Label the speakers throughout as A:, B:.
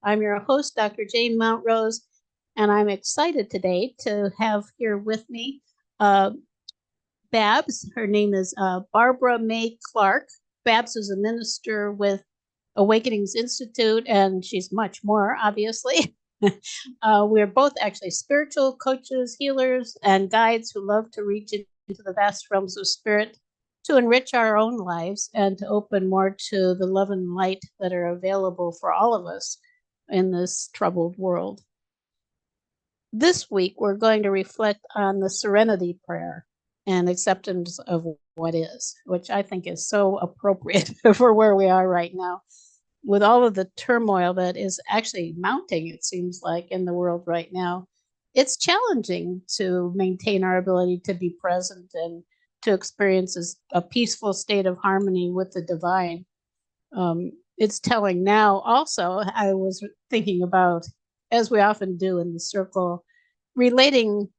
A: I'm your host, Dr. Jane Montrose, and I'm excited today to have here with me Babs. Her name is Barbara May Clark. Babs is a minister with Awakenings Institute, and she's much more, obviously. We're both actually spiritual coaches, healers, and guides who love to reach into the vast realms of spirit to enrich our own lives and to open more to the love and light that are available for all of us in this troubled world. This week, we're going to reflect on the Serenity Prayer and acceptance of what is, which I think is so appropriate for where we are right now. With all of the turmoil that is actually mounting, it seems like, in the world right now, it's challenging to maintain our ability to be present and to experience a peaceful state of harmony with the divine. It's telling now also, I was thinking about, as we often do in the circle, relating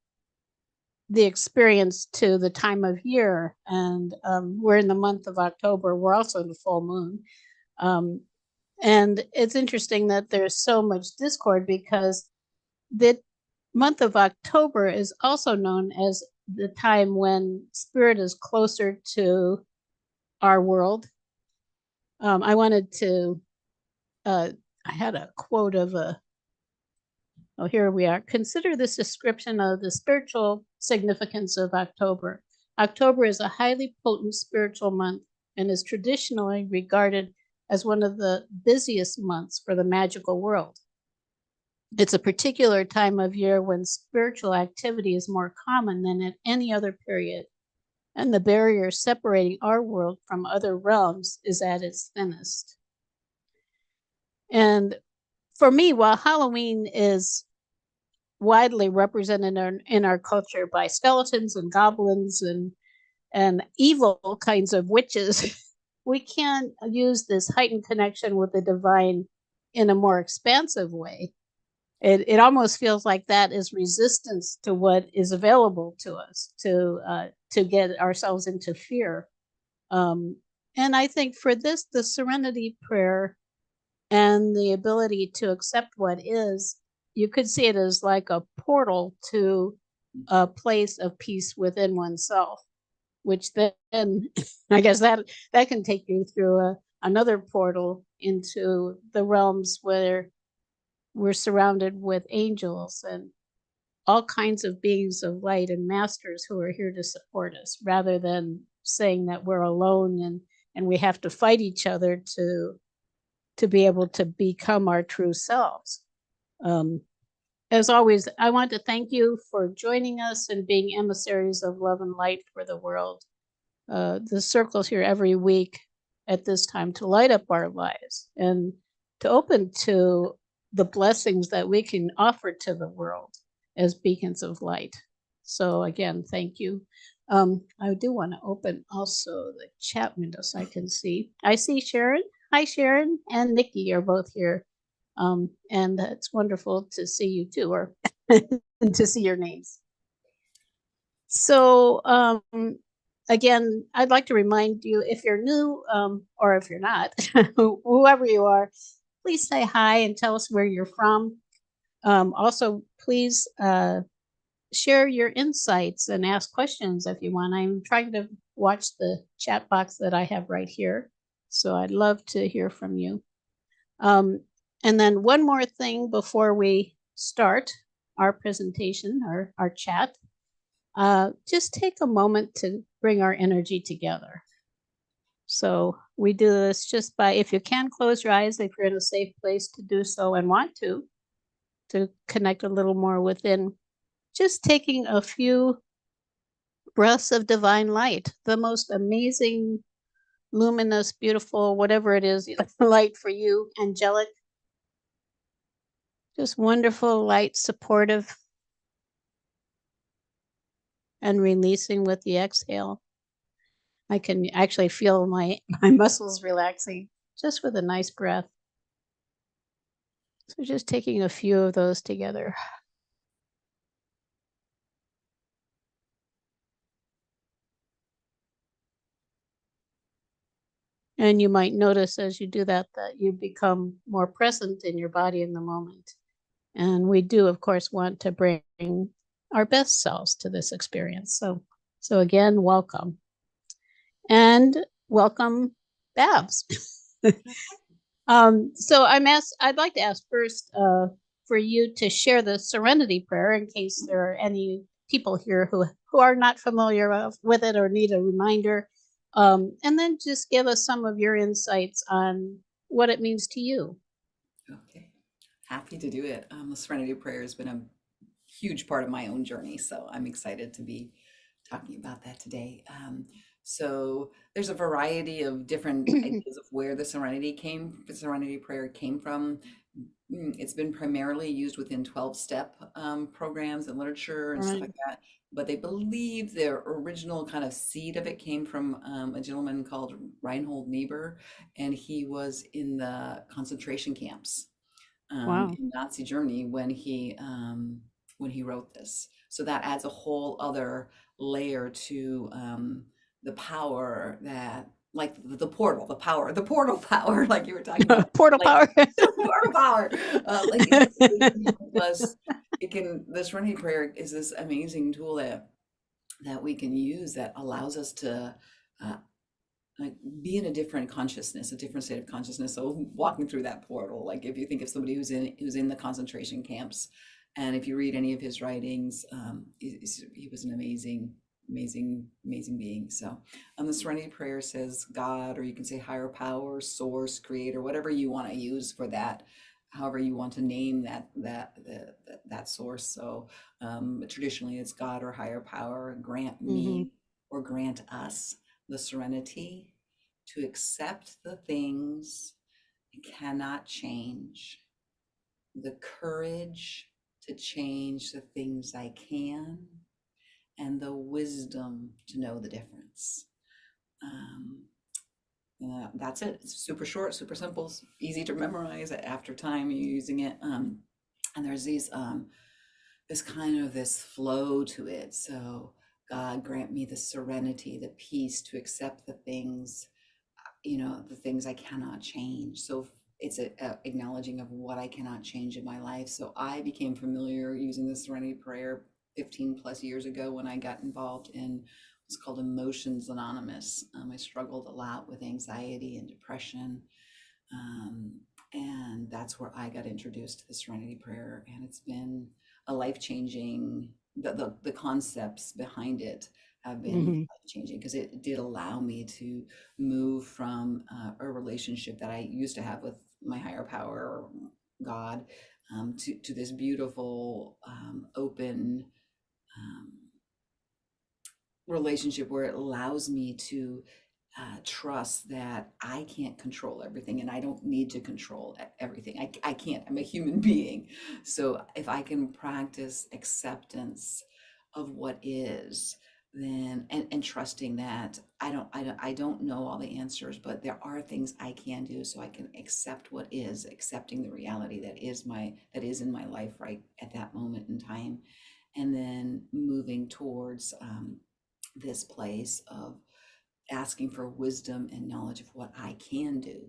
A: the experience to the time of year. And we're in the month of October. We're also in the full moon. And it's interesting that there's so much discord because the month of October is also known as the time when spirit is closer to our world. I wanted to, I had a quote of here we are. Consider this description of the spiritual significance of October. October is a highly potent spiritual month and is traditionally regarded as one of the busiest months for the magical world. It's a particular time of year when spiritual activity is more common than at any other period, and the barrier separating our world from other realms is at its thinnest. And for me, while Halloween is widely represented in our culture by skeletons and goblins and evil kinds of witches, we can use this heightened connection with the divine in a more expansive way. It almost feels like that is resistance to what is available to us, to get ourselves into fear. And I think for this, the Serenity Prayer and the ability to accept what is, you could see it as like a portal to a place of peace within oneself, which then I guess that can take you through another portal into the realms where we're surrounded with angels and all kinds of beings of light and masters who are here to support us, rather than saying that we're alone and we have to fight each other to be able to become our true selves. As always, I want to thank you for joining us and being emissaries of love and light for the world. The circle's here every week at this time to light up our lives and to open to the blessings that we can offer to the world as beacons of light. So again, thank you. I do want to open also the chat window so I can see. I see Sharon. Hi, Sharon, and Nikki are both here. And it's wonderful to see you too, or to see your names. So again, I'd like to remind you, if you're new or if you're not, whoever you are, please say hi and tell us where you're from. Also, please share your insights and ask questions if you want. I'm trying to watch the chat box that I have right here, so I'd love to hear from you. And then one more thing before we start our presentation or our chat, just take a moment to bring our energy together. So we do this just by, if you can, close your eyes if you're in a safe place to do so and want to connect a little more within. Just taking a few breaths of divine light, the most amazing, luminous, beautiful, whatever it is, light for you, angelic, just wonderful, light, supportive, and releasing with the exhale. I can actually feel my muscles relaxing just with a nice breath. So just taking a few of those together. And you might notice as you do that that you become more present in your body in the moment. And we do, of course, want to bring our best selves to this experience. So again, welcome. And welcome, Babs. So I'd like to ask first for you to share the Serenity Prayer in case there are any people here who are not familiar with it or need a reminder. And then just give us some of your insights on what it means to you.
B: Okay, happy to do it. The Serenity Prayer has been a huge part of my own journey, so I'm excited to be talking about that today. So there's a variety of different ideas of where the Serenity Prayer came from. It's been primarily used within 12-step programs and literature and stuff
A: Right.
B: like that. But they believe the original kind of seed of it came from a gentleman called Reinhold Niebuhr, and he was in the concentration camps
A: Wow.
B: in Nazi Germany when he wrote this. So that adds a whole other layer to the power that, like the portal power, like you were talking about,
A: Portal
B: like
A: power.
B: the portal power, like it can help us. It can. The Serenity Prayer is this amazing tool that we can use that allows us to uh, like be in a different consciousness, a different state of consciousness. So walking through that portal, like if you think of somebody who's in the concentration camps, and if you read any of his writings, he was an amazing being. So the Serenity Prayer says God, or you can say higher power, source, creator, whatever you want to use for that, however you want to name that source. So traditionally it's God or higher power. Grant
A: Hmm.
B: me or grant us the serenity to accept the things I cannot change, the courage to change the things I can, and the wisdom to know the difference. Um, that's it. It's super short, super simple, easy to memorize after time you're using it. And there's this flow to it. So God grant me the serenity, the peace to accept the things I cannot change. So it's a acknowledging of what I cannot change in my life. So I became familiar using the Serenity Prayer 15 plus years ago when I got involved in what's called Emotions Anonymous. I struggled a lot with anxiety and depression. Um, and that's where I got introduced to the Serenity Prayer. And it's been a life changing, the concepts behind it have been
A: Hmm.
B: life changing because it did allow me to move from a relationship that I used to have with my higher power or God to this beautiful, open um, relationship where it allows me to trust that I can't control everything and I don't need to control everything. I can't. I'm a human being. So if I can practice acceptance of what is, then and trusting that I don't know all the answers, but there are things I can do so I can accept what is, accepting the reality that is in my life right at that moment in time, and then moving towards this place of asking for wisdom and knowledge of what I can do.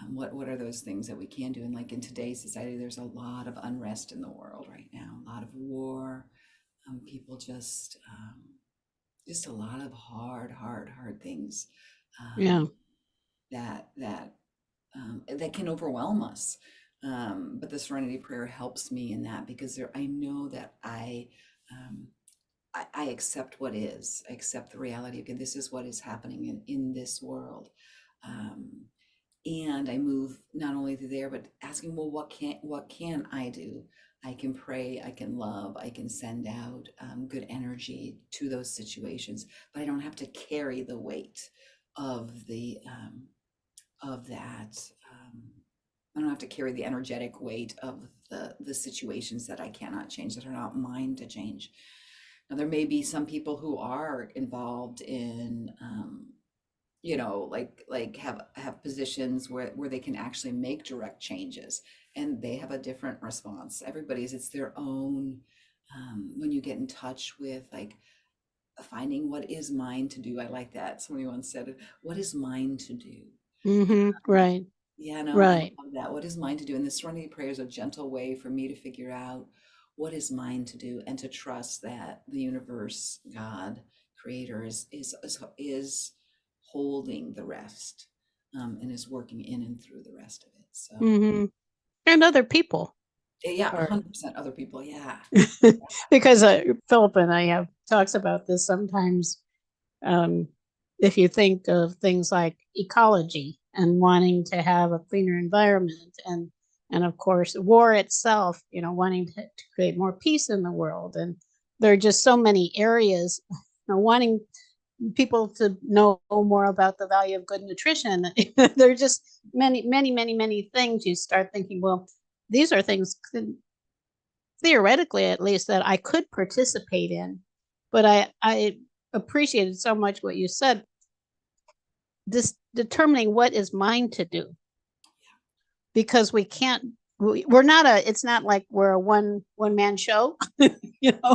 B: What are those things that we can do? And like in today's society, there's a lot of unrest in the world right now, a lot of war. People just a lot of hard things
A: Yeah.
B: um, that can overwhelm us. But the Serenity Prayer helps me in that because I know that um, I accept what is. I accept the reality. Okay, this is what is happening in this world. Um, and I move not only through there, but asking, well, what can I do? I can pray, I can love, I can send out good energy to those situations, but I don't have to carry the weight of of that. I don't have to carry the energetic weight of the situations that I cannot change, that are not mine to change. Now, there may be some people who are involved in, like have positions where they can actually make direct changes, and they have a different response. It's their own. When you get in touch with like finding what is mine to do, I like that. Somebody once said, "What is mine to do?"
A: Right.
B: Yeah, no, I
A: Right.
B: love that. What is mine to do? And the Serenity Prayer is a gentle way for me to figure out what is mine to do and to trust that the universe, God, Creator is holding the rest, and is working in and through the rest of it. So,
A: And other people
B: yeah,
A: are
B: 100% other people. Yeah.
A: because Philip and I have talks about this sometimes. Um, if you think of things like ecology and wanting to have a cleaner environment, and of course war itself, wanting to create more peace in the world, and there are just so many areas, wanting people to know more about the value of good nutrition. There are just many, many, many, many things. You start thinking, well, these are things theoretically at least that I could participate in. But I appreciated so much what you said. This determining what is mine to do, because we can't. We're not a. It's not like we're a one man show, or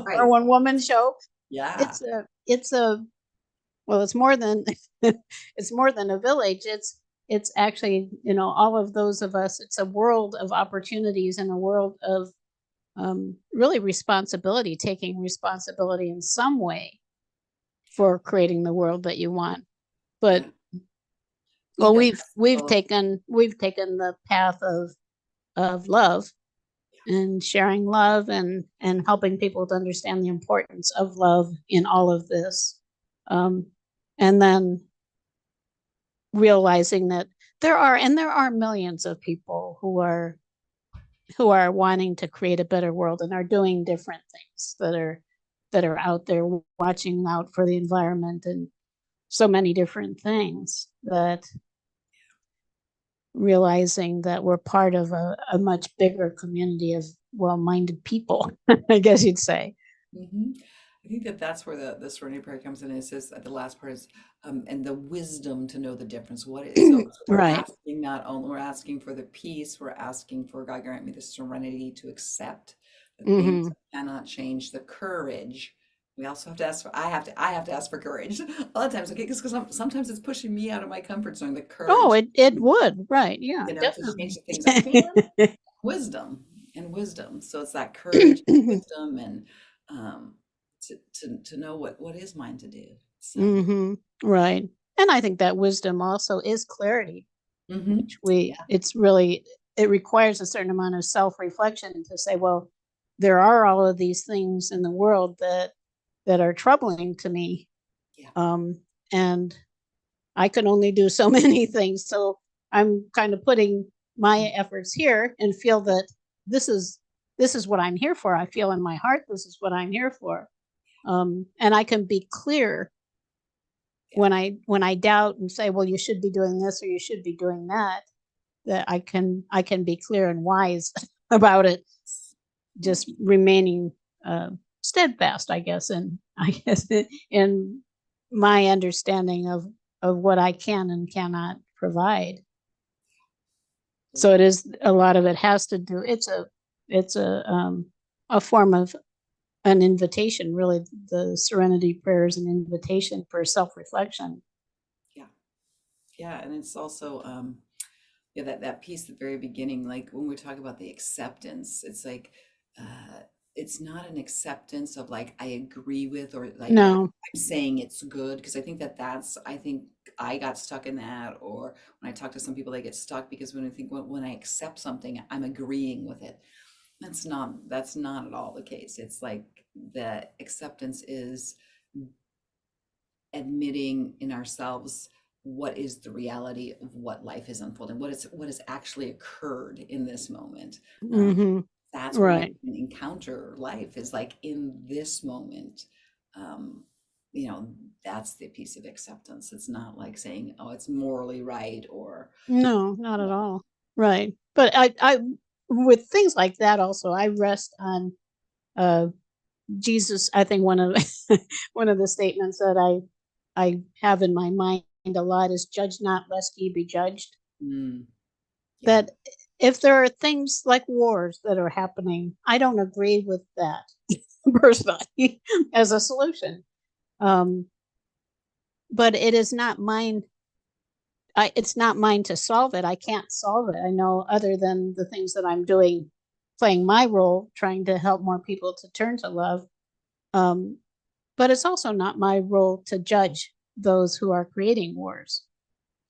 B: Right.
A: one woman show.
B: Yeah.
A: It's a well. It's more than it's more than a village. It's actually, all of those of us. It's a world of opportunities and a world of really responsibility, taking responsibility in some way for creating the world that you want. But
B: Yeah. I think
A: well,
B: that
A: we've
B: that's
A: we've
B: so,
A: taken we've taken the path of love and sharing love and helping people to understand the importance of love in all of this, um, and then realizing that there are millions of people who are wanting to create a better world and are doing different things that are out there watching out for the environment and so many different things, that realizing that we're part of a much bigger community of well-minded people, I guess you'd say.
B: hmm I think that that's where the Serenity Prayer comes in. It says at the last part is, and the wisdom to know the difference. What is so we're
A: Right.
B: asking, not only we're asking for the peace, we're asking for God grant me the serenity to accept the things
A: Mm-hmm.
B: that cannot change, the courage. We also have to ask for, I have to ask for courage a lot of times, okay, because sometimes it's pushing me out of my comfort zone, the
A: Oh,
B: courage,
A: it would, right? Yeah,
B: to change
A: definitely.
B: the things I can, wisdom and wisdom. So it's that courage, wisdom, and um, to know what is mine to do. So,
A: Mm-hmm. Right. And I think that wisdom also is clarity, which
B: yeah,
A: it requires a certain amount of self-reflection to say, well, there are all of these things in the world that are troubling to me.
B: yeah,
A: And I can only do so many things. So I'm kind of putting my efforts here and feel that this is this is what I'm here for. I feel in my heart this is what I'm here for. And I can be clear
B: yeah.
A: when I doubt and say, well, you should be doing this or you should be doing that. That I can be clear and wise about it,
B: Mm,
A: just remaining uh, steadfast, I guess, and I guess in my understanding of what I can and cannot provide. So it
B: yeah.
A: is a lot of it has to do. It's a form of an invitation. Really, the Serenity Prayer is an invitation for self reflection.
B: Yeah. Yeah, and it's also yeah, that piece at the very beginning, like when we talk about the acceptance, it's like it's not an acceptance of like I agree with, or like
A: No.
B: I'm saying it's good, because I think I think I got stuck in that, or when I talk to some people they get stuck because when I think when I accept something I'm agreeing with it. That's not at all the case. It's like the acceptance is admitting in ourselves what is the reality of what life is unfolding, what has actually occurred in this moment. Um,
A: Mm-hmm.
B: that's where we
A: Right.
B: can encounter life, is like in this moment. Um, you know, that's the piece of acceptance. It's not like saying, "Oh, it's morally right," or
A: No, not at all. Right. But I with things like that also, I rest on uh Jesus. I think one of one of the statements that I have in my mind a lot is judge not lest ye be judged.
B: mm, yeah,
A: That if there are things like wars that are happening, I don't agree with that personally as a solution. Um, but it is not mine. it's not mine to solve it. I can't solve it. I know, other than the things that I'm doing, playing my role, trying to help more people to turn to love. Um, but it's also not my role to judge those who are creating wars.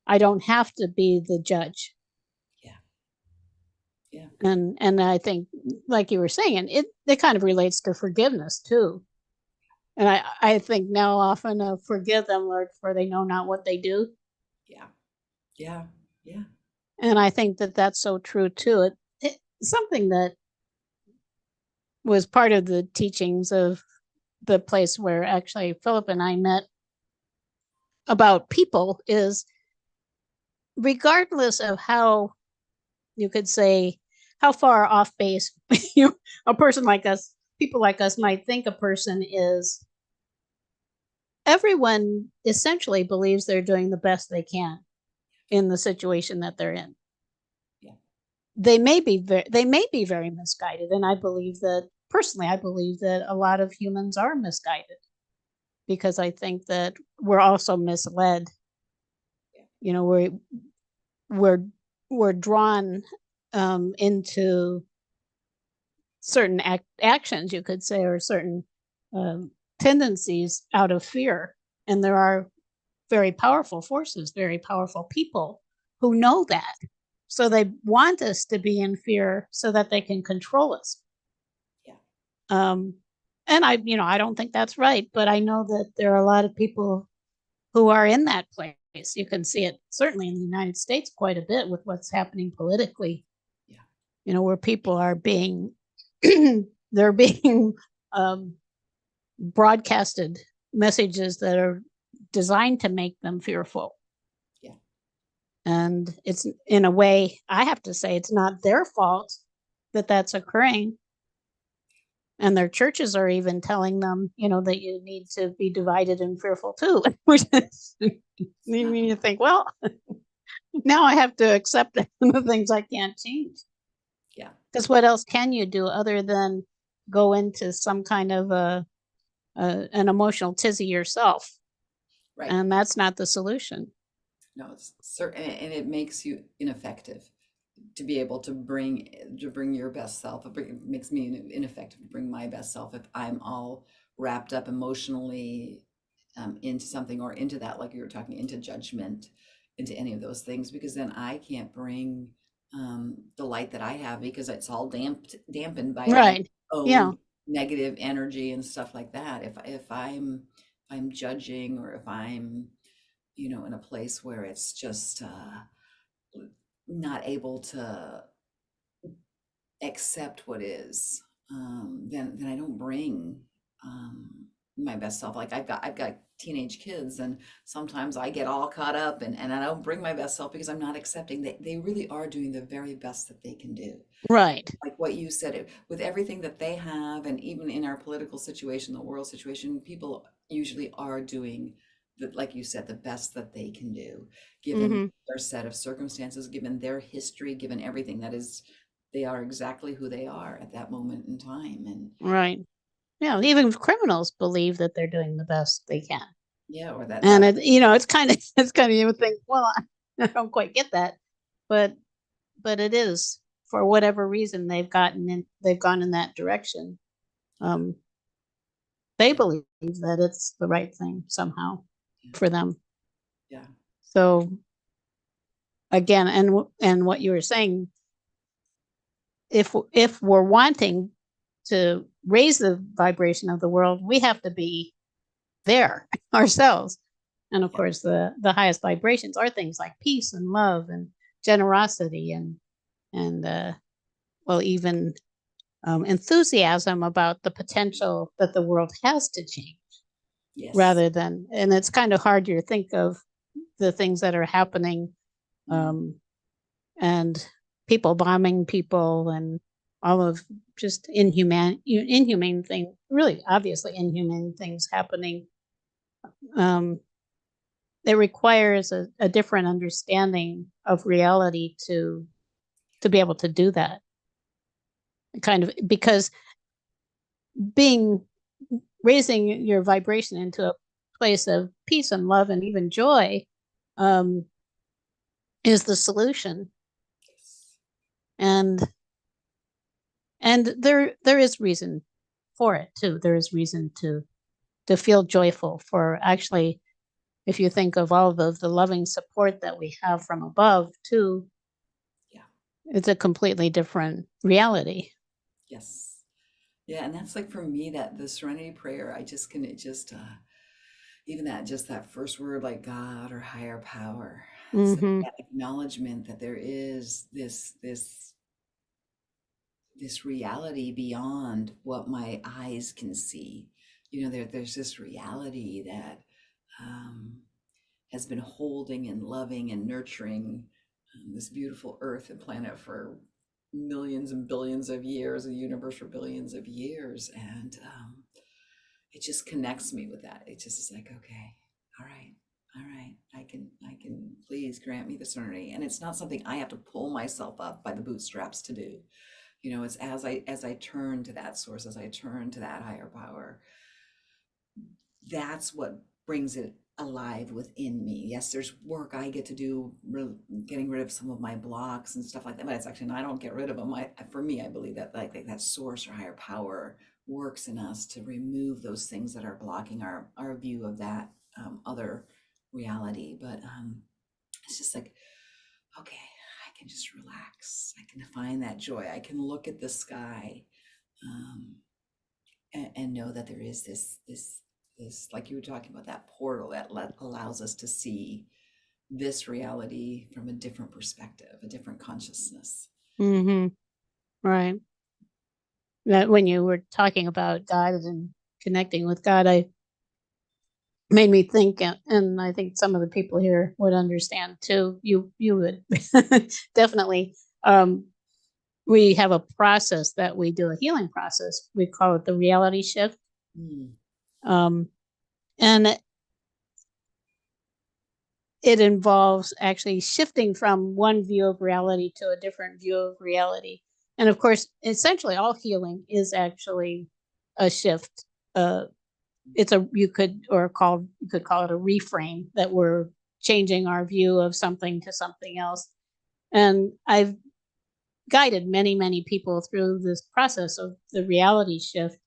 A: I don't have to be the judge.
B: Yeah. Yeah.
A: And I think, like you were saying, it kind of relates to forgiveness too. And I think now often, forgive them, Lord, for they know not what they do.
B: Yeah. Yeah. Yeah.
A: And I think that that's so true too. Something that was part of the teachings of the place where actually Philip and I met about people is, regardless of how, you could say, how far off base a person like us, people like us, might think a person is, everyone essentially believes they're doing the best they can in the situation that they're in.
B: Yeah.
A: They may be very misguided, and I believe that, personally, I believe that a lot of humans are misguided, because I think that we're also misled.
B: Yeah.
A: You know, we're we're drawn into certain actions, you could say, or certain tendencies out of fear. And there are very powerful forces, very powerful people who know that. So they want us to be in fear so that they can control us.
B: Yeah.
A: Um, and I don't think that's right, but I know that there are a lot of people who are in that place. You can see it certainly in the United States quite a bit with what's happening politically.
B: Yeah.
A: Where people are being they're being um, broadcasted messages that are designed to make them fearful.
B: Yeah.
A: And it's, in a way, I have to say, it's not their fault that that's occurring. And their churches are even telling them, that you need to be divided and fearful too. Which is, you think, well, now I have to accept the things I can't change.
B: Yeah.
A: Because what else can you do other than go into some kind of an emotional tizzy yourself?
B: Right.
A: And that's not the solution.
B: No, it's certain, and it makes you ineffective to be able to bring your best self. It makes me ineffective to bring my best self if I'm all wrapped up emotionally into something, or into that, like you were talking, into judgment, into any of those things, because then I can't bring the light that I have, because it's all dampened by all
A: Right.
B: my
A: Yeah.
B: own negative energy and stuff like that. If I'm judging, or if I'm in a place where it's just not able to accept what is, then I don't bring um, my best self. Like I've got teenage kids, and sometimes I get all caught up, and I don't bring my best self, because I'm not accepting that they really are doing the very best that they can do.
A: Right.
B: Like what you said, with everything that they have, and even in our political situation, the world situation, people usually are doing like you said, the best that they can do, given
A: Mm-hmm.
B: their set of circumstances, given their history, given everything that is, they are exactly who they are at that moment in time. And
A: Right. Yeah. Even criminals believe that they're doing the best they can.
B: yeah, or that
A: And
B: that
A: it's kind of you would think, well, I don't quite get that, but it is, for whatever reason, they've gone in that direction.
B: yeah,
A: Um, they
B: yeah,
A: believe that it's the right thing somehow
B: yeah,
A: for them.
B: yeah,
A: So again, and what you were saying, if we're wanting to raise the vibration of the world, we have to be there ourselves. And of
B: yeah,
A: course, the highest vibrations are things like peace and love and generosity, and well, even enthusiasm about the potential that the world has to change,
B: yes,
A: rather than, and it's kind of hard to think of the things that are happening,
B: mm,
A: um, and people bombing people, and all of just inhumane thing, really obviously inhumane things happening. Um, it requires a different understanding of reality to be able to do that, kind of, because being raising your vibration into a place of peace and love and even joy, um, is the solution.
B: Yes.
A: And there is reason for it too. There is reason to feel joyful for actually, if you think of all of the loving support that we have from above too,
B: Yeah.
A: it's a completely different reality.
B: Yes. Yeah, and that's like for me that the Serenity Prayer, I just can it just even that just that first word like God or higher power, it's like
A: Mm-hmm.
B: that acknowledgement that there is this reality beyond what my eyes can see. There's this reality that um, has been holding and loving and nurturing this beautiful earth and planet for millions and billions of years, the universe for billions of years. And it just connects me with that. It just is like, okay, all right, I can please grant me the serenity. And it's not something I have to pull myself up by the bootstraps to do. It's as I turn to that source, as I turn to that higher power, that's what brings it alive within me. Yes, there's work I get to do, getting rid of some of my blocks and stuff like that, but it's actually, I don't get rid of them. For me, I believe that like that source or higher power works in us to remove those things that are blocking our view of that other reality. But it's just like, okay, I can just relax. I can find that joy. I can look at the sky, um, and know that there is this, like you were talking about, that portal that allows us to see this reality from a different perspective, a different consciousness.
A: Mm-hmm. Right. That when you were talking about God and connecting with God, I made me think, and I think some of the people here would understand too. You would definitely. We have a process that we do, a healing process. We call it the reality shift,
B: Mm,
A: um, and it involves actually shifting from one view of reality to a different view of reality. And of course, essentially, all healing is actually a shift. It's a you could call it a reframe, that we're changing our view of something to something else. And I've guided many people through this process of the reality shift.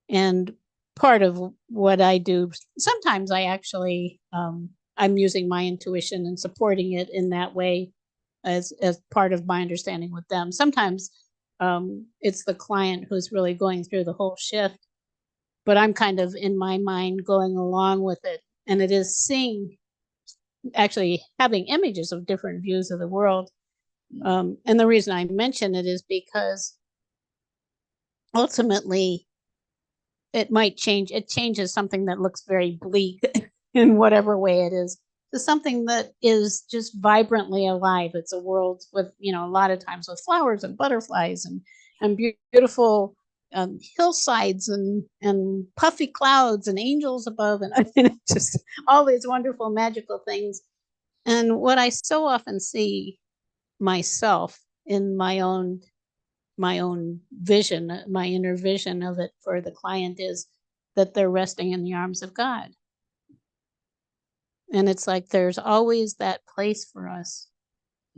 A: And part of what I do, sometimes I actually I'm using my intuition and supporting it in that way as part of my understanding with them. Sometimes it's the client who's really going through the whole shift, but I'm kind of in my mind going along with it. And it is seeing, actually having images of different views of the world.
B: mm,
A: And the reason I mention it is because ultimately it changes something that looks very bleak in whatever way it is to something that is just vibrantly alive. It's a world with, a lot of times with flowers and butterflies and beautiful hillsides and puffy clouds and angels above, and I mean, just all these wonderful magical things. And what I so often see myself in my own vision, my inner vision of it for the client, is that they're resting in the arms of God. And it's like there's always that place for us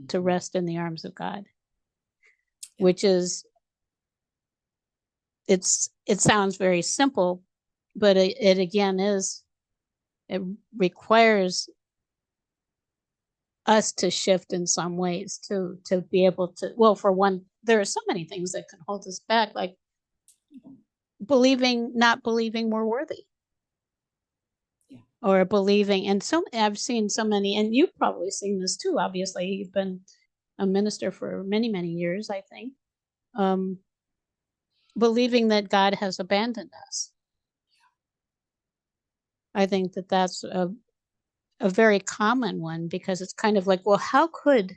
A: to
B: mhm.
A: rest in the arms of God,
B: Yeah.
A: which is, it sounds very simple, but it again is, it requires us to shift in some ways to be able to, well, for one, there are so many things that can hold us back, like not believing we're worthy,
B: Yeah.
A: or believing. And so I've seen so many, and you've probably seen this too. Obviously, you've been a minister for many years, I think. Um, Believing that God has abandoned us. I think that that's a very common one, because it's kind of like, well, how could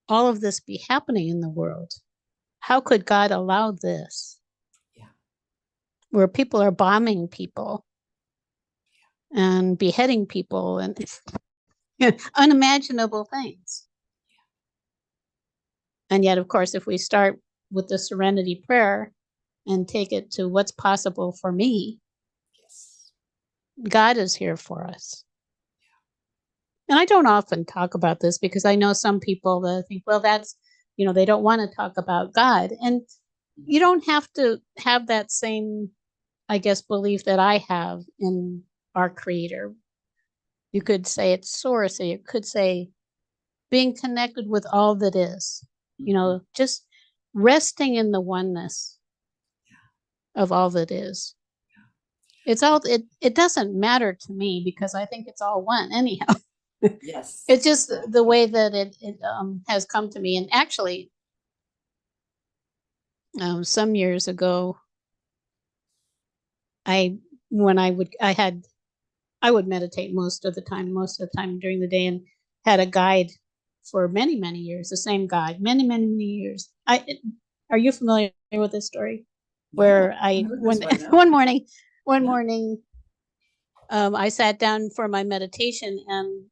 A: all of this be happening in the world? How could God allow this,
B: Yeah.
A: where people are bombing people and beheading people and unimaginable things? And yet, of course, if we start with the Serenity Prayer and take it to what's possible for me,
B: Yes.
A: God is here for us. and I don't often talk about this because I know some people that think, well, that's, they don't want to talk about God. And you
B: Mhm.
A: don't have to have that same, I guess, belief that I have in our creator. You could say it's source, or you could say being connected with all that is,
B: Mhm.
A: just resting in the oneness of all that is. It doesn't matter to me because I think it's all one anyhow.
B: Yes,
A: It's just the
B: exactly.
A: way that it has come to me. And actually, some years ago, I when I would meditate most of the time during the day, and had a guide for many, many years, the same guide, many, many, many years. Are you familiar with this story?
B: No,
A: Where
B: I
A: I
B: heard this
A: when
B: one, no.
A: one
B: Yeah.
A: morning, I sat down for my meditation, and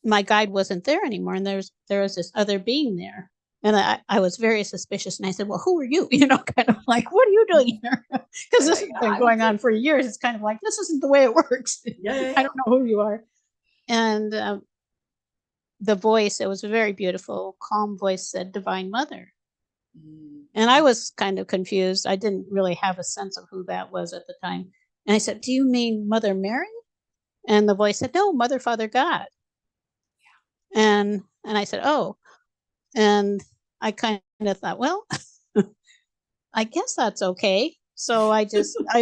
A: my guide wasn't there anymore, and there was this other being there. And I was very suspicious, and I said, well, who are you? Kind of like, what are you doing here? Because this has
B: Yeah,
A: been
B: I would
A: going
B: say
A: on for years. It's kind of like, this isn't the way it works.
B: yeah, yeah,
A: I
B: yeah.
A: don't know who you are. And the voice, it was a very beautiful, calm voice, said, Divine Mother.
B: Mm,
A: And I was kind of confused. I didn't really have a sense of who that was at the time. And I said, do you mean Mother Mary? And the voice said, no, Mother, Father, God. And I said, oh. And I kind of thought, well, I guess that's okay. So I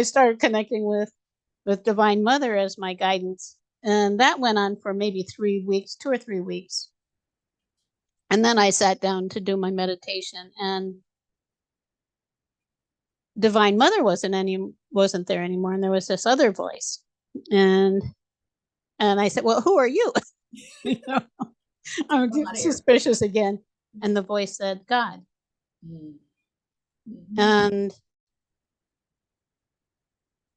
A: started connecting with Divine Mother as my guidance. And that went on for maybe 3 weeks, 2 or 3 weeks. And then I sat down to do my meditation, and Divine Mother wasn't there anymore, and there was this other voice. And and I said, well, who are you? you know, I'm
B: come on here.
A: suspicious again. And the voice said, God.
B: Mm, mhm,
A: And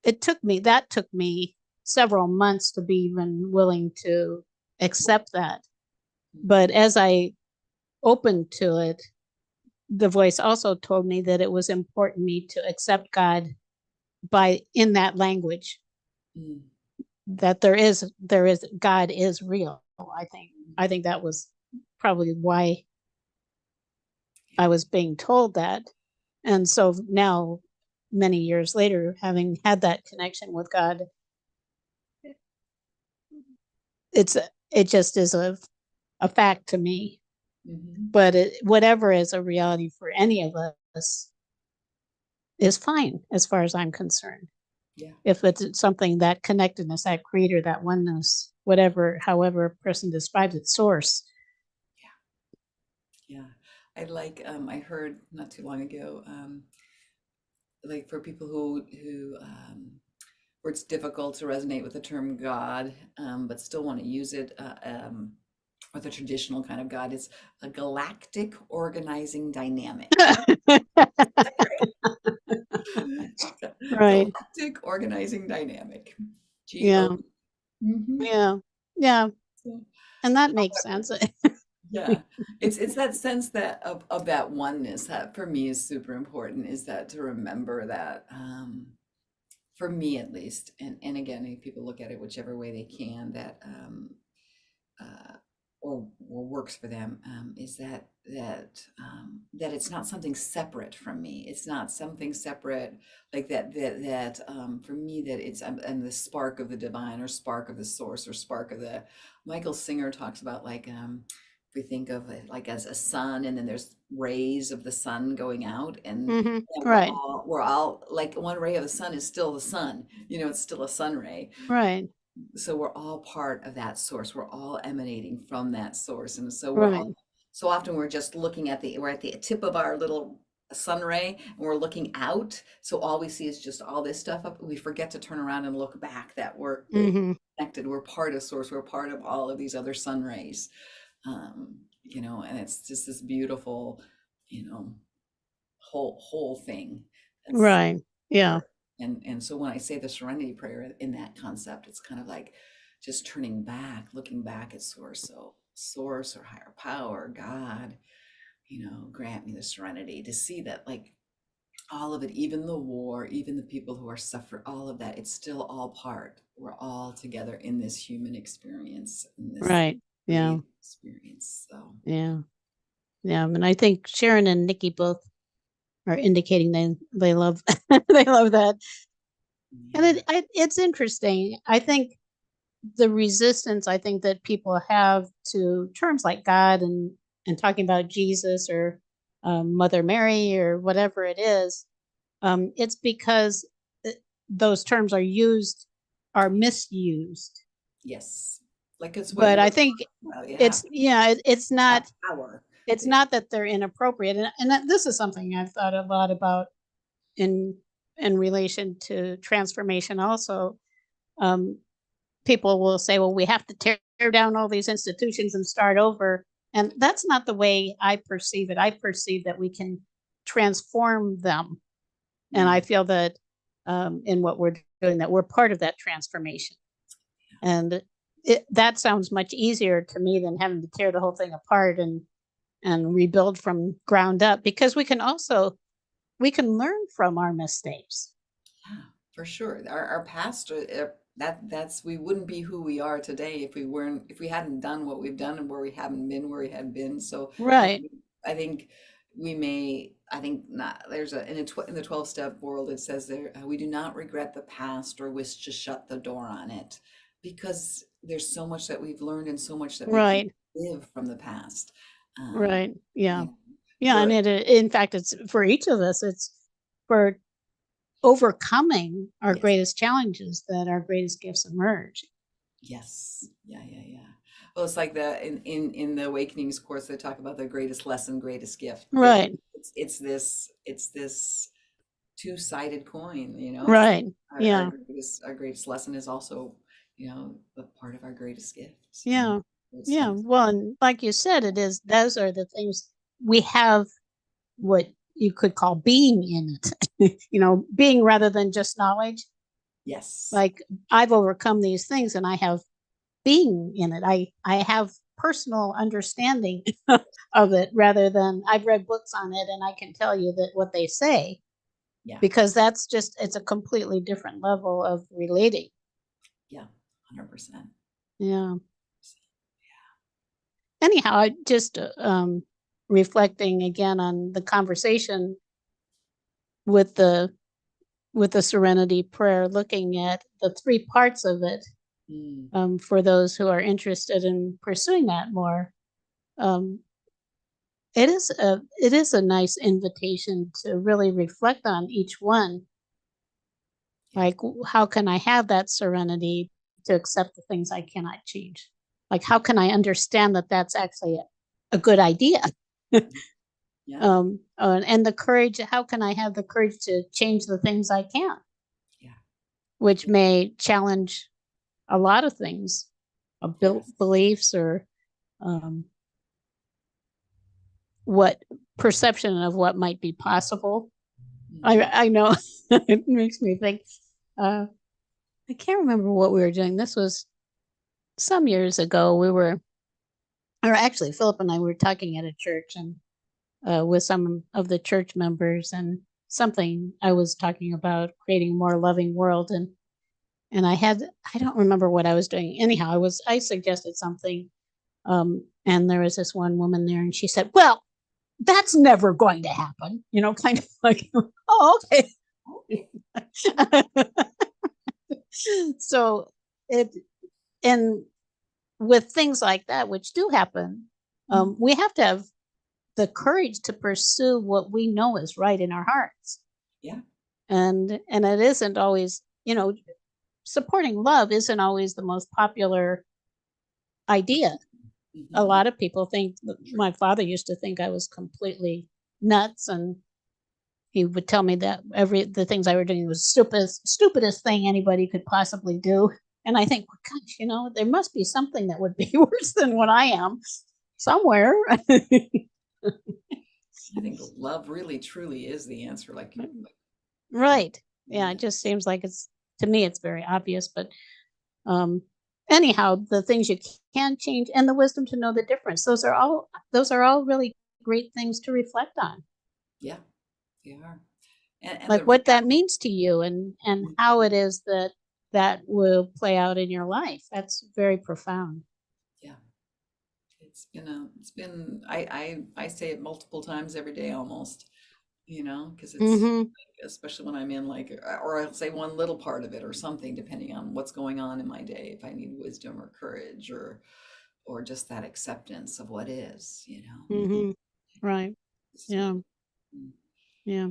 A: that took me several months to be even willing to accept that. But
B: mhm,
A: as I opened to it, the voice also told me that it was important me to accept God by in that language,
B: mm,
A: that there is God is real. I think that was probably why
B: yeah,
A: I was being told that. And so now, many years later, having had that connection with God, it's it just is a fact to me.
B: mhm,
A: But whatever is a reality for any of us is fine as far as I'm concerned.
B: yeah,
A: If it's something, that connectedness, that creator, that oneness, however a person describes its source.
B: yeah. I heard not too long ago, like for people who where it's difficult to resonate with the term God, but still want to use it, or the traditional kind of God, is a galactic organizing dynamic. Is that great?
A: Right.
B: Galactic organizing dynamic.
A: Yeah.
B: GOD. Mhm.
A: Yeah. Yeah.
B: So,
A: And that makes
B: however,
A: sense.
B: yeah, it's that sense that of that oneness that for me is super important. Is that to remember that, for me at least, and again, if people look at it whichever way they can, that uh, or works for them, is that it's not something separate from me. It's not something separate like that for me, that I'm the spark of the divine, or spark of the source, or spark of the. Michael Singer talks about, like, if we think of it like as a sun, and then there's rays of the sun going out, and
A: Right.
B: we're all like, one ray of the sun is still the sun, it's still a sun ray.
A: Right.
B: So we're all part of that source. We're all emanating from that source. And so
A: Right.
B: so often we're just looking we're at the tip of our little sun ray, and we're looking out. So all we see is just all this stuff up. We forget to turn around and look back, that we're
A: Hmm.
B: connected. We're part of source. We're part of all of these other sun rays. And it's just this beautiful, you know, whole thing that's
A: Right. Yeah.
B: part. And so when I say the serenity prayer in that concept, it's kind of like just turning back, looking back at source. So source, or higher power, God, grant me the serenity to see that, like, All of it, even the war, even the people who are suffering, all of that, it's still all part. We're all together in this human experience, in this
A: Right. Yeah.
B: creative experience. So,
A: Yeah. Yeah. And I think Sharon and Nikki both are indicating they love they love that. And
B: yeah,
A: it's interesting. I think the resistance I think that people have to terms like God and talking about Jesus or Mother Mary or whatever it is, it's because those terms are misused.
B: yes. Like it's what
A: But
B: you
A: I
B: were
A: think
B: talking about. Yeah,
A: it's yeah,
B: have power.
A: it's
B: They,
A: not that they're inappropriate, and this is something I've thought a lot about in relation to transformation. Also, um, people will say, "Well, we have to tear down all these institutions and start over," and that's not the way I perceive it. I perceive that we can transform them, and I
B: mm,
A: feel that in what we're doing, that we're part of that transformation. And that sounds much easier to me than having to tear the whole thing apart and rebuild from ground up because we can learn from our mistakes.
B: yeah, for sure. Our past, that's we wouldn't be who we are today if we hadn't done what we've done and where we haven't been where we have been. So I
A: Right.
B: think I think I think not. There's in the 12-step world it says there we do not regret the past or wish to shut the door on it because there's so much that we've learned and so much that we can
A: Right.
B: live from the past. Um,
A: Right. Yeah.
B: you know,
A: Yeah, and
B: the
A: in fact it's for each of us it's for overcoming our
B: yes.
A: greatest challenges that our greatest gifts emerge.
B: Yes. Yeah, yeah, yeah. Well, it's like the in the Awakenings course, they talk about the greatest lesson, greatest gift.
A: Right.
B: It's this two-sided coin, you know. It's
A: Right. Yeah.
B: our greatest lesson is also, you know, a part of our greatest gifts, you know.
A: Yeah.
B: Those
A: Yeah.
B: things.
A: Well, and like you said, it is those are the things we have what you could call being in it. Being rather than just knowledge.
B: Yes.
A: Like I've overcome these things and I have being in it. I have personal understanding of it rather than I've read books on it and I can tell you that what they say
B: Yeah.
A: because it's a completely different level of relating.
B: Yeah. 100%.
A: Yeah. Anyhow, I just reflecting again on the conversation with the Serenity Prayer, looking at the three parts of it
B: Mm,
A: for those who are interested in pursuing that more. Um, it is a nice invitation to really reflect on each one.
B: yeah.
A: Like, how can I have that serenity to accept the things I cannot change? Like, how can I understand that that's actually a good idea?
B: Yeah.
A: And the courage. How can I have the courage to change the things I can,
B: Yeah.
A: which may challenge a lot of things,
B: Yes.
A: beliefs or um, what perception of what might be possible.
B: Mhm.
A: I know it makes me think. Uh, I can't remember what we were doing. This was some years ago. Or actually, Philip and I were talking at a church and with some of the church members, and something I was talking about creating a more loving world, and I don't remember what I was doing. Anyhow, I suggested something, and there was this one woman there, and she said, "Well, that's never going to happen," kind of like, "Oh, okay."
B: Okay.
A: So it and with things like that, which do happen,
B: Mhm.
A: we have to have the courage to pursue what we know is right in our hearts.
B: Yeah.
A: And it isn't always, supporting love isn't always the most popular idea. A
B: Mhm.
A: lot of people think
B: True.
A: my father used to think I was completely nuts, and he would tell me that every the things I were doing was stupidest thing anybody could possibly do. And I think, well, gosh, there must be something that would be worse than what I am somewhere.
B: I think love really truly is the answer, like
A: Right. Yeah, it just
B: yes.
A: seems like to me it's very obvious, but um anyhow, the things you can change and the wisdom to know the difference. Those are all really great things to reflect on.
B: Yeah, they are. And
A: like
B: the
A: what that
B: reality,
A: means to you and how it is that that will play out in your life. That's very profound.
B: yeah, it's been, I say it multiple times every day almost, because it's
A: Mm-hmm.
B: like, especially when I'm in like, or I'll say one little part of it or something, depending on what's going on in my day, if I need wisdom or courage or just that acceptance of what is.
A: Mm-hmm. Right.
B: It's
A: Yeah.
B: really, mm.
A: Yeah.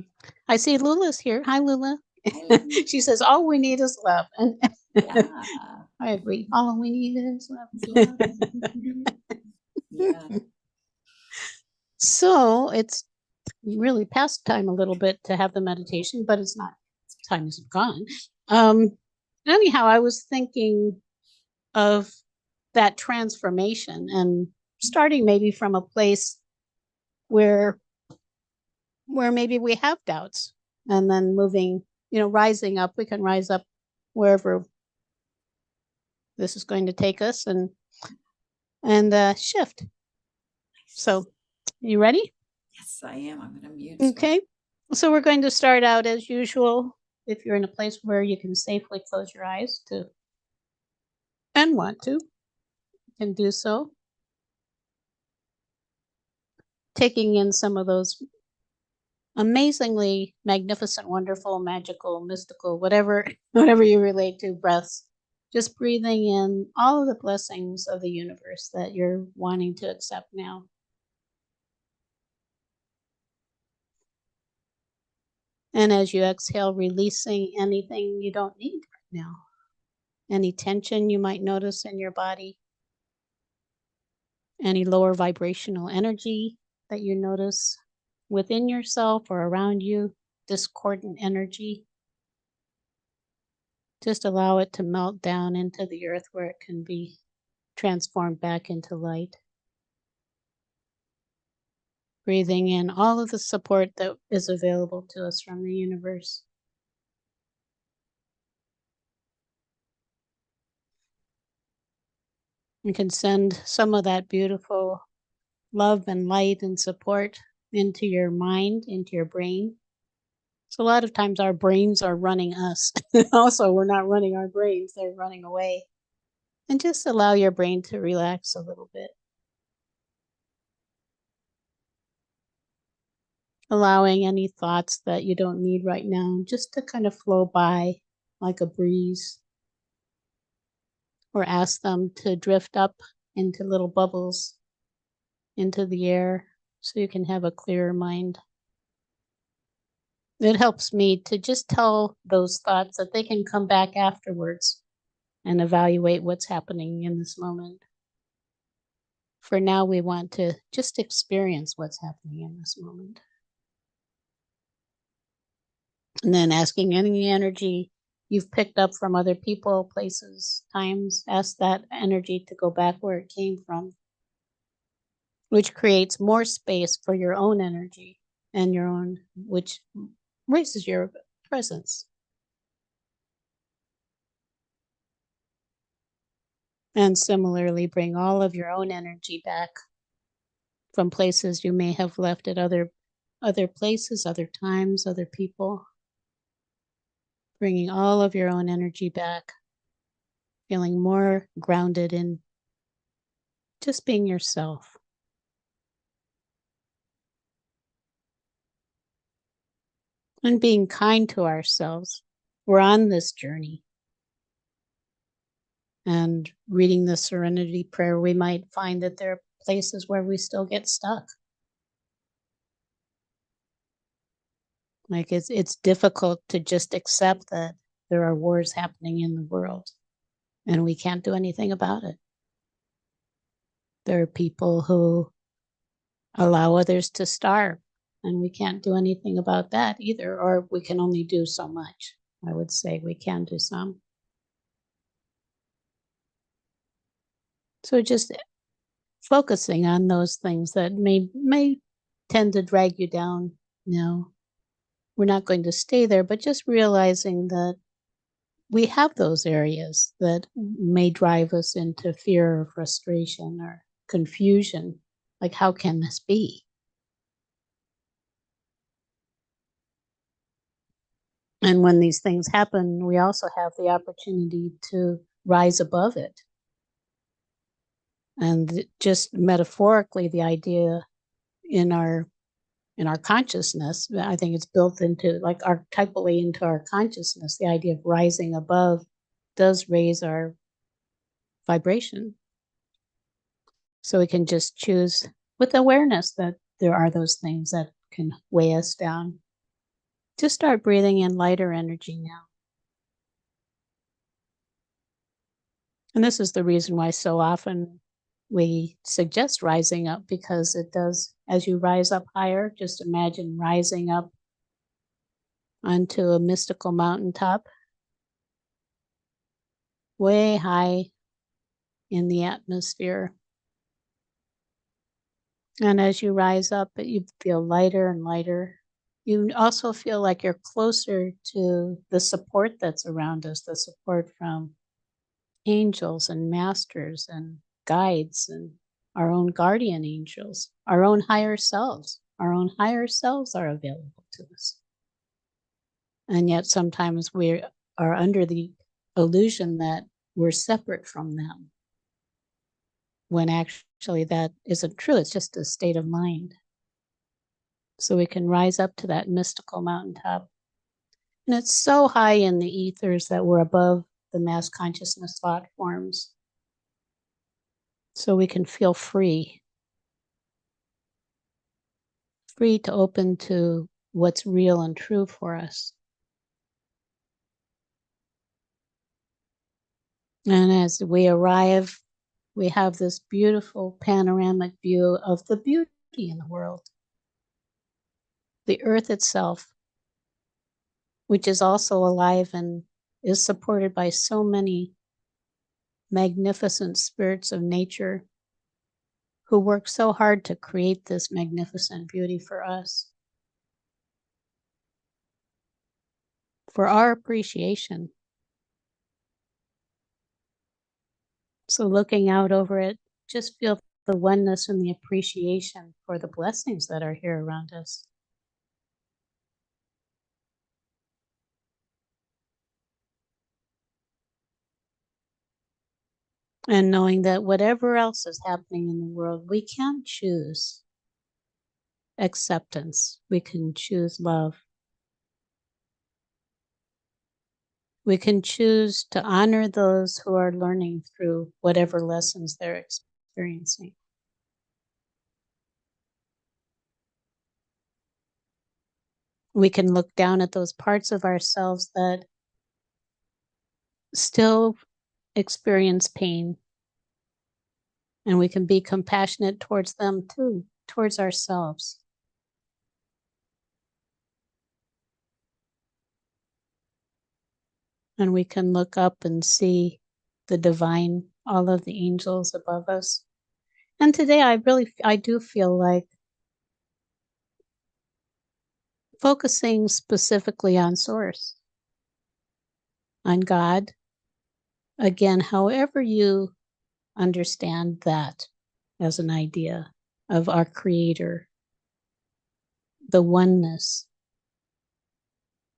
A: I see Lula's here. Hi, Lula.
B: I love,
A: She says, all we need is love. And
B: yeah,
A: I agree. All we need is
B: it's
A: love.
B: love. Yeah.
A: So it's really past time a little bit to have the meditation, but it's not, time isn't gone. Um, anyhow, I was thinking of that transformation and starting maybe from a place where maybe we have doubts and then moving, rising up. We can rise up wherever this is going to take us and shift. So you ready?
B: Yes, I am. I'm gonna mute so I,
A: Okay. So we're going to start out as usual. If you're in a place where you can safely close your eyes to and want to, you can do so. Taking in some of those amazingly magnificent, wonderful, magical, mystical, whatever whatever you relate to breaths. Just breathing in all of the blessings of the universe that you're wanting to accept now. And as you exhale, releasing anything you don't need right now. Any tension you might notice in your body, any lower vibrational energy that you notice within yourself or around you, discordant energy. Just allow it to melt down into the earth where it can be transformed back into light. Breathing in all of the support that is available to us from the universe. You can send some of that beautiful love and light and support into your mind, into your brain. So a lot of times our brains are running us. Also, we're not running our brains, they're running away. And just allow your brain to relax a little bit. Allowing any thoughts that you don't need right now just to kind of flow by like a breeze, or ask them to drift up into little bubbles into the air so you can have a clearer mind. It helps me to just tell those thoughts that they can come back afterwards and evaluate what's happening in this moment. For now, we want to just experience what's happening in this moment. And then asking any energy you've picked up from other people, places, times, ask that energy to go back where it came from, which creates more space for your own energy and your own, which raises your presence. And similarly, bring all of your own energy back from places you may have left at other places, other times, other people. Bringing all of your own energy back, feeling more grounded in just being yourself. And being kind to ourselves. We're on this journey. And reading the Serenity Prayer, we might find that there are places where we still get stuck. Like it's difficult to just accept that there are wars happening in the world and we can't do anything about it. There are people who allow others to starve, and we can't do anything about that either, or we can only do so much. I would say we can do some. So just focusing on those things that may tend to drag you down. No, we're not going to stay there, but just realizing that we have those areas that may drive us into fear or frustration or confusion. Like, how can this be? And when these things happen, we also have the opportunity to rise above it. And just metaphorically, the idea in our consciousness, I think it's built into, like, archetypally into our consciousness, the idea of rising above does raise our vibration. So we can just choose with awareness that there are those things that can weigh us down. Just start breathing in lighter energy now. And this is the reason why so often we suggest rising up, because it does, as you rise up higher, just imagine rising up onto a mystical mountaintop, way high in the atmosphere. And as you rise up, you feel lighter and lighter. You also feel like you're closer to the support that's around us, the support from angels and masters and guides and our own guardian angels, our own higher selves. Our own higher selves are available to us. And yet sometimes we are under the illusion that we're separate from them, when actually that isn't true. It's just a state of mind. So we can rise up to that mystical mountaintop. And it's so high in the ethers that we're above the mass consciousness thought forms. So we can feel free to open to what's real and true for us. And as we arrive, we have this beautiful panoramic view of the beauty in the world. The earth itself, which is also alive and is supported by so many magnificent spirits of nature who work so hard to create this magnificent beauty for us, for our appreciation. So looking out over it, just feel the oneness and the appreciation for the blessings that are here around us. And knowing that whatever else is happening in the world, we can choose acceptance. We can choose love. We can choose to honor those who are learning through whatever lessons they're experiencing. We can look down at those parts of ourselves that still experience pain, and we can be compassionate towards them too, towards ourselves. And we can look up and see the divine, all of the angels above us. And today I do feel like focusing specifically on Source, on God. Again, however you understand that as an idea of our Creator, the oneness.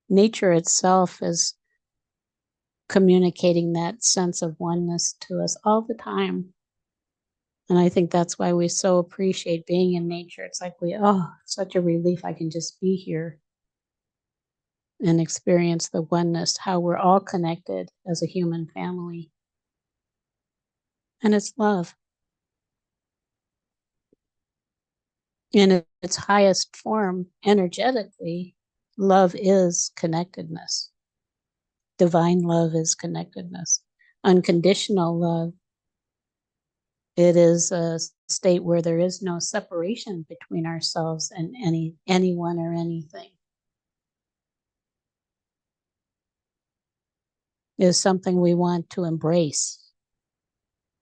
A: Nature itself is communicating that sense of oneness to us all the time. And I think that's why we so appreciate being in nature. It's like such a relief. I can just be here and experience the oneness, how we're all connected as a human family. And it's love. In its highest form, energetically, love is connectedness. Divine love is connectedness. Unconditional love, it is a state where there is no separation between ourselves and anyone or anything. It is something we want to embrace,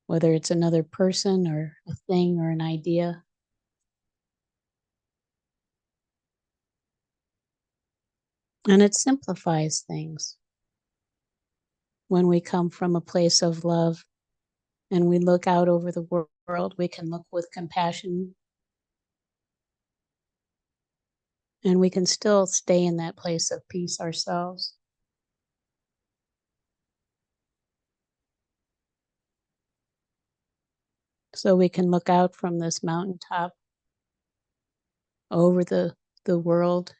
A: whether it's another person or a thing or an idea. And it simplifies things. When we come from a place of love and we look out over the world, we can look with compassion And we can still stay in that place of peace ourselves. So we can look out from this mountaintop over the world.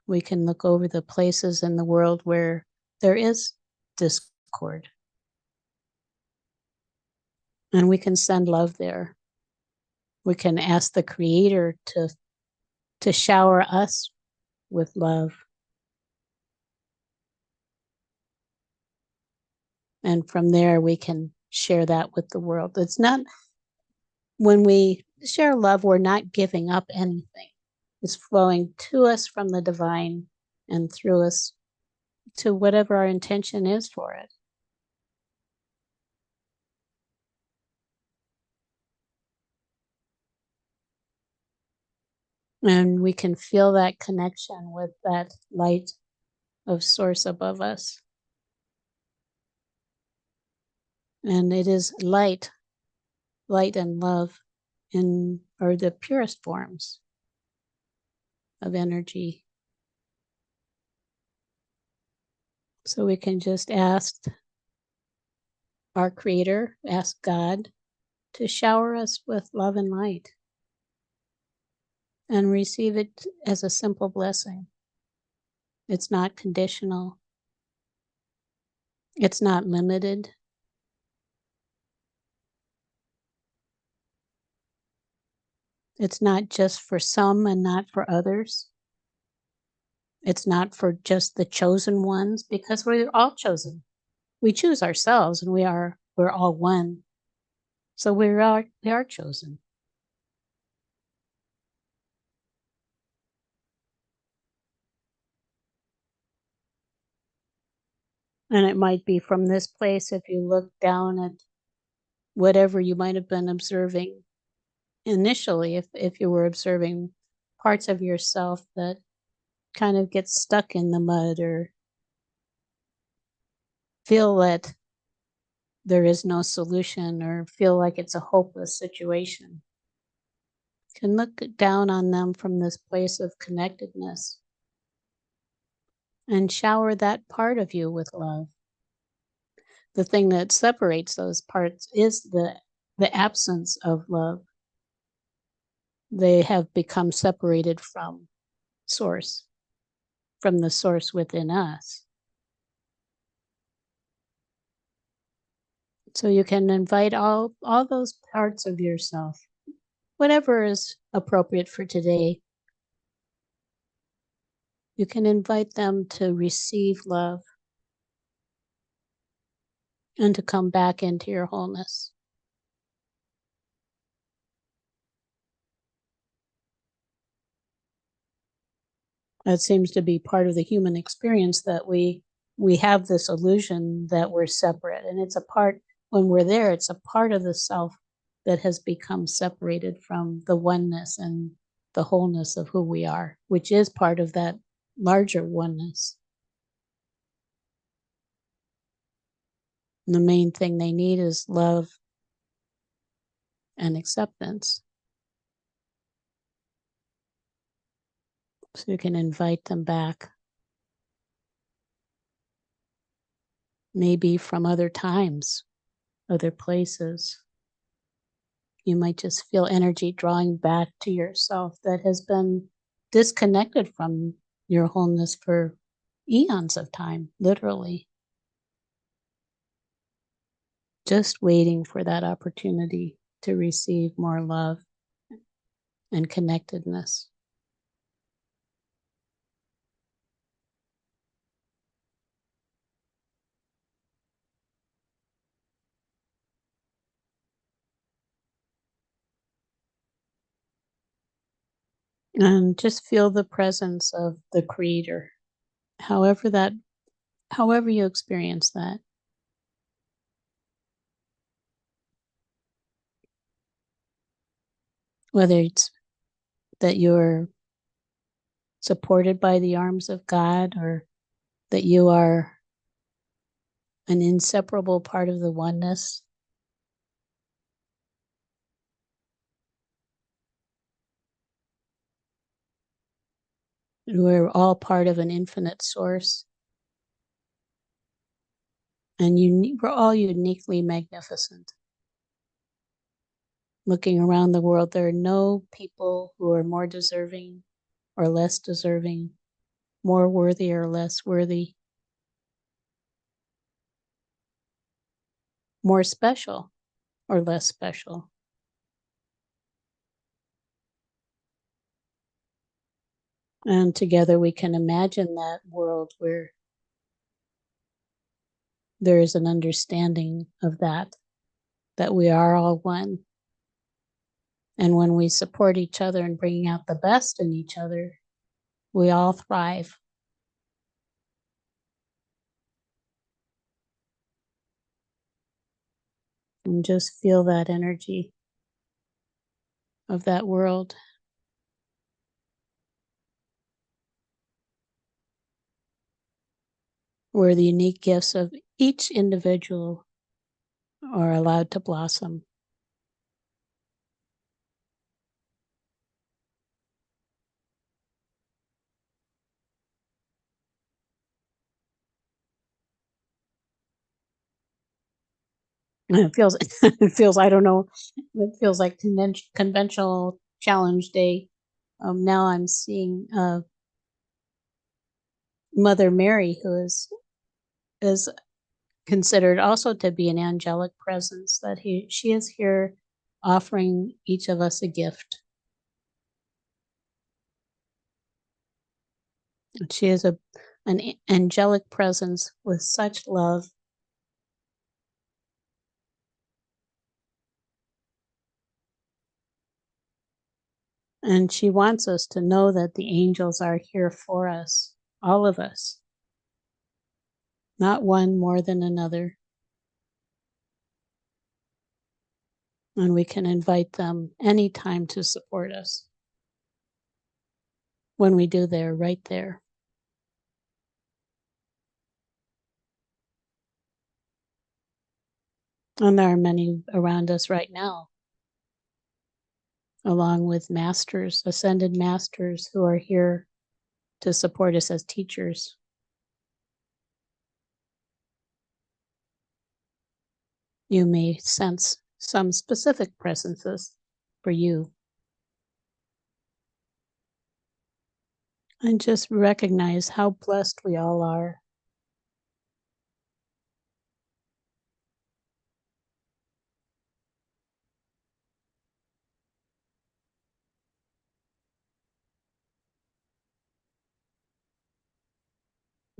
A: We can look over the places in the world where there is discord. And we can send love there. We can ask the Creator to shower us with love. And from there, we can share that with the world. It's not, when we share love, we're not giving up anything. It's flowing to us from the divine and through us to whatever our intention is for it. And we can feel that connection with that light of source above us. And it is light and love are the purest forms of energy. So we can just ask our Creator, ask God to shower us with love and light and receive it as a simple blessing. It's not conditional. It's not limited. It's not just for some and not for others. It's not for just the chosen ones, because we're all chosen. We choose ourselves, and we're all one. So we are chosen. And it might be from this place, if you look down at whatever you might have been observing initially, if you were observing parts of yourself that kind of get stuck in the mud or feel that there is no solution or feel like it's a hopeless situation, you can look down on them from this place of connectedness and shower that part of you with love. The thing that separates those parts is the absence of love. They have become separated from source, from the source within us. So you can invite all those parts of yourself, whatever is appropriate for today. You can invite them to receive love and to come back into your wholeness. That seems to be part of the human experience, that we have this illusion that we're separate, and it's a part, when we're there, it's a part of the self that has become separated from the oneness and the wholeness of who we are, which is part of that larger oneness. And the main thing they need is love and acceptance. So you can invite them back, maybe from other times, other places. You might just feel energy drawing back to yourself that has been disconnected from your wholeness for eons of time, literally. Just waiting for that opportunity to receive more love and connectedness. And just feel the presence of the Creator, however you experience that. Whether it's that you're supported by the arms of God, or that you are an inseparable part of the oneness. We're all part of an infinite source, and we're all uniquely magnificent. Looking around the world, there are no people who are more deserving or less deserving, more worthy or less worthy, more special or less special. And together we can imagine that world where there is an understanding of that we are all one. And when we support each other and bringing out the best in each other, we all thrive. And just feel that energy of that world where the unique gifts of each individual are allowed to blossom. And it feels, I don't know, it feels like conventional challenge day. Now I'm seeing Mother Mary, who is considered also to be an angelic presence, that she is here offering each of us a gift. She is an angelic presence with such love. And she wants us to know that the angels are here for us, all of us, not one more than another. And we can invite them anytime to support us. When we do, they're right there. And there are many around us right now, along with masters, ascended masters, who are here to support us as teachers. You may sense some specific presences for you. And just recognize how blessed we all are.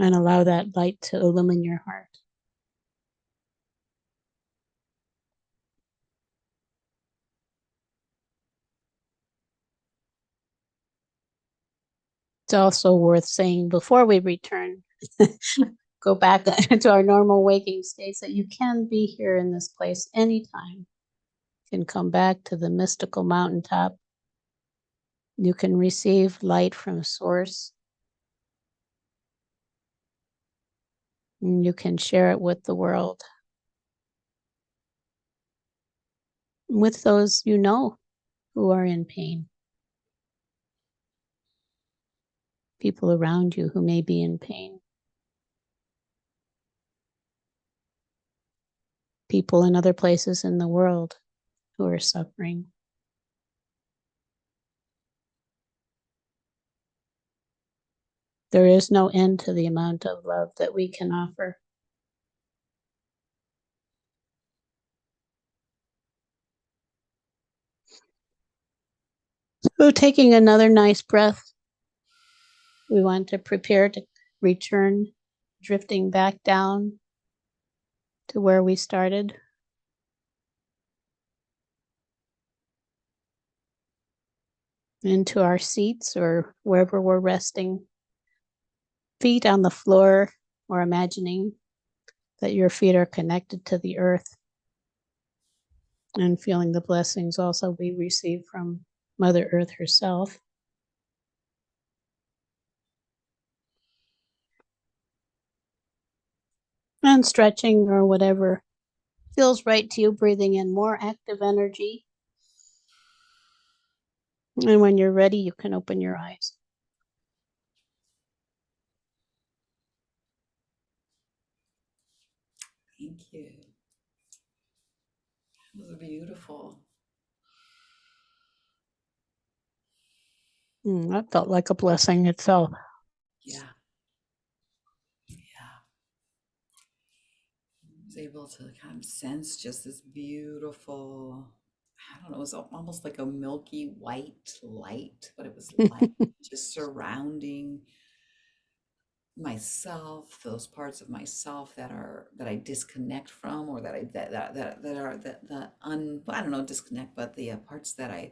A: And allow that light to illumine your heart. It's also worth saying before we return, go back to our normal waking states, that you can be here in this place anytime. You can come back to the mystical mountaintop. You can receive light from source. And you can share it with the world, with those you know who are in pain, people around you who may be in pain, people in other places in the world who are suffering. There is no end to the amount of love that we can offer. So, taking another nice breath, we want to prepare to return, drifting back down to where we started. Into our seats or wherever we're resting. Feet on the floor, or imagining that your feet are connected to the earth, and feeling the blessings also we receive from Mother Earth herself. And stretching or whatever feels right to you, breathing in more active energy. And when you're ready, you can open your eyes.
B: Thank you. It was beautiful.
A: That felt like a blessing itself.
B: Yeah. Yeah. I was able to kind of sense just this beautiful, I don't know, it was almost like a milky white light, but it was light just surrounding myself, those parts of myself that I disconnect from, or that I that are the I don't know, disconnect, but the parts that I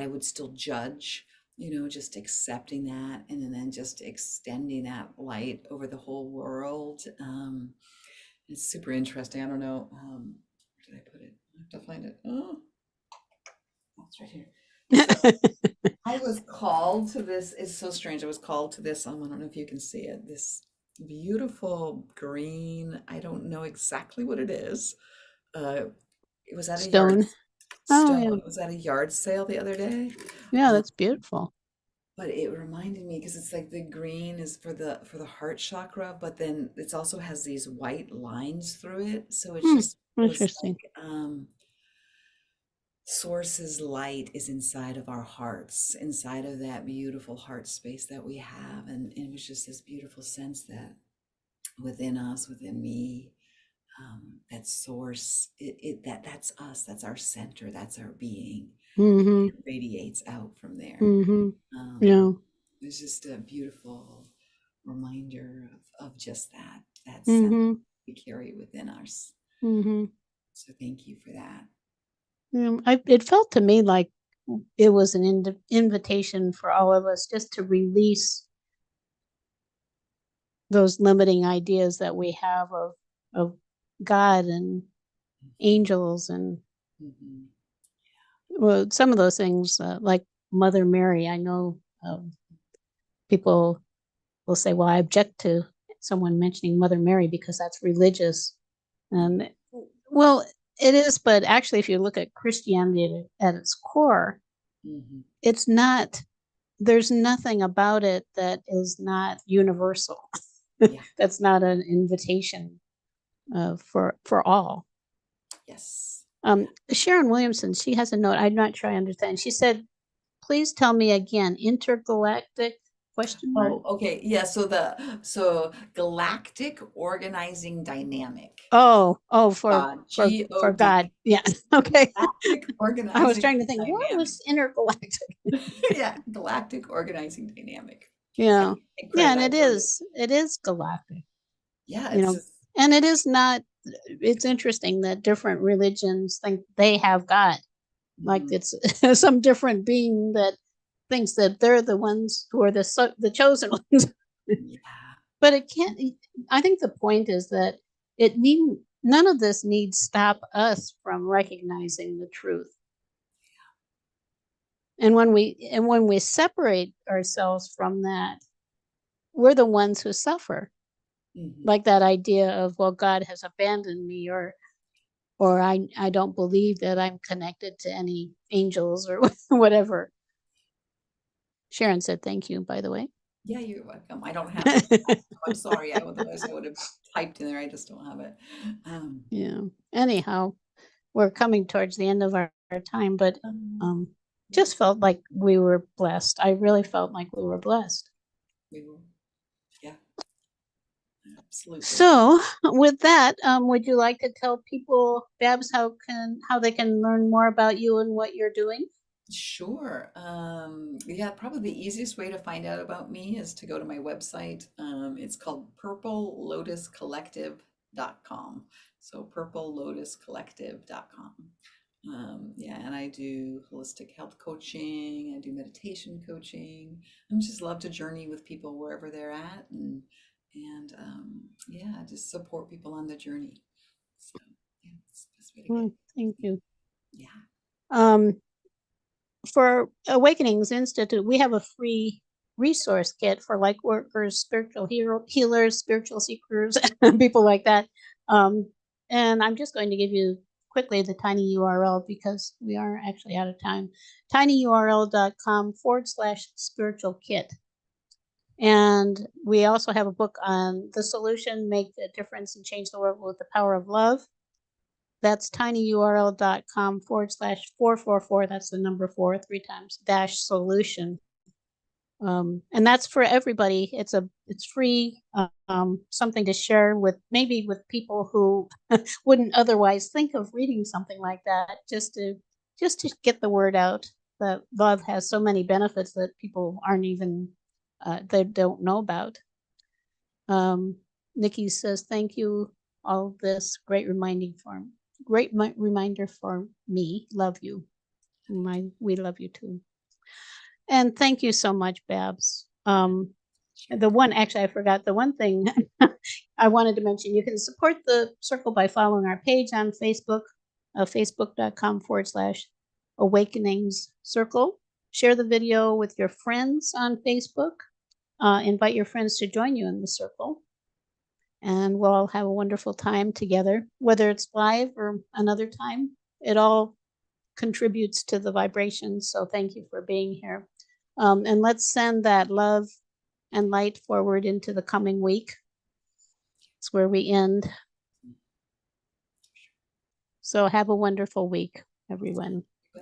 B: would still judge, just accepting that, and then just extending that light over the whole world. It's super interesting. I don't know, where did I put it? I have to find it. Oh, it's right here. So I was called to this. It's so strange. I was called to this. I don't know if you can see it. This beautiful green. I don't know exactly what it is. Uh, it was at a yard
A: Stone. Oh,
B: stone.
A: yeah.
B: It was at a yard sale the other day.
A: Yeah,
B: Uh,
A: that's beautiful.
B: but it reminded me because it's like the green is for the heart chakra, but then it also has these white lines through it. So it just was
A: Interesting.
B: like Source's light is inside of our hearts, inside of that beautiful heart space that we have. And it was just this beautiful sense that within us, within me, that source, that's us, that's our center, that's our being.
A: Mm-hmm.
B: It radiates out from there.
A: Mm-hmm.
B: Um,
A: Yeah.
B: it's just a beautiful reminder of just that sense
A: Mm-hmm.
B: we carry within us.
A: Mm-hmm.
B: So thank you for that.
A: It felt to me like it was an invitation for all of us just to release those limiting ideas that we have of God and angels and
B: Mhm.
A: well, some of those things like Mother Mary. I know people will say, "Well, I object to someone mentioning Mother Mary because that's religious," and well, it is. But actually, if you look at Christianity at its core,
B: Mhm.
A: it's not. There's nothing about it that is not universal.
B: Yeah.
A: That's not an invitation for all.
B: Yes.
A: Sharon Williamson, she has a note. I'm not sure I understand. She said, "Please tell me again, intergalactic question mark."
B: Oh, okay. Yeah, so galactic organizing dynamic.
A: Oh, for
B: God.
A: God. Yeah. Okay.
B: Galactic
A: I was
B: organizing
A: trying to think, what
B: dynamic.
A: was intergalactic?
B: Yeah, galactic organizing dynamic. I
A: Yeah.
B: take
A: Yeah,
B: credit,
A: and
B: I wrote it.
A: it is galactic,
B: Yeah,
A: you
B: it's
A: know.
B: just
A: And it is not it's interesting that different religions think they have God. Like
B: mhm.
A: it's some different being that thinks that they're the ones who are the chosen ones.
B: Yeah.
A: But it can't. I think the point is that it need none of this needs stop us from recognizing the truth. And when we separate ourselves from that, we're the ones who suffer.
B: Mhm.
A: Like that idea of, well, God has abandoned me, or I don't believe that I'm connected to any angels or whatever. Sharon said thank you, by the way.
B: Yeah, you're welcome. I don't have it. I'm sorry. Otherwise I would have typed in there. I just don't have it. Um,
A: Yeah. Anyhow, we're coming towards the end of our time, but
B: um,
A: um, just felt like we were blessed. I really felt like we were blessed.
B: we will. Yeah, absolutely.
A: So, with that, would you like to tell people, Babs, how they can learn more about you and what you're doing?
B: Sure. Yeah, probably the easiest way to find out about me is to go to my website. It's called purplelotuscollective.com. So purplelotuscollective.com. Yeah, and I do holistic health coaching, I do meditation coaching. I'm just love to journey with people wherever they're at and yeah, just support people on the journey. So yeah, it's the best way to get.
A: Thank you.
B: Yeah.
A: Um, for Awakenings Institute, we have a free resource kit for light workers, spiritual healers, spiritual seekers, people like that. Um, and I'm just going to give you quickly the tiny URL because we are actually out of time. tinyurl.com/spiritual kit. And we also have a book on the solution, make a difference and change the world with the power of love. That's tinyurl.com/444. That's the number 4 3 times -solution. And that's for everybody. It's free, something to share with maybe with people who wouldn't otherwise think of reading something like that, just to get the word out that love has so many benefits that people aren't even they don't know about. Nikki says, "Thank you. All this great reminder for me. Love you. We love you too." And thank you so much, Babs. Actually, I forgot the one thing I wanted to mention. You can support the circle by following our page on Facebook, facebook.com/awakenings circle. Share the video with your friends on Facebook. Invite your friends to join you in the circle. And we'll all have a wonderful time together, whether it's live or another time. It all contributes to the vibration. So thank you for being here. And let's send that love and light forward into the coming week. It's where we end. So have a wonderful week, everyone.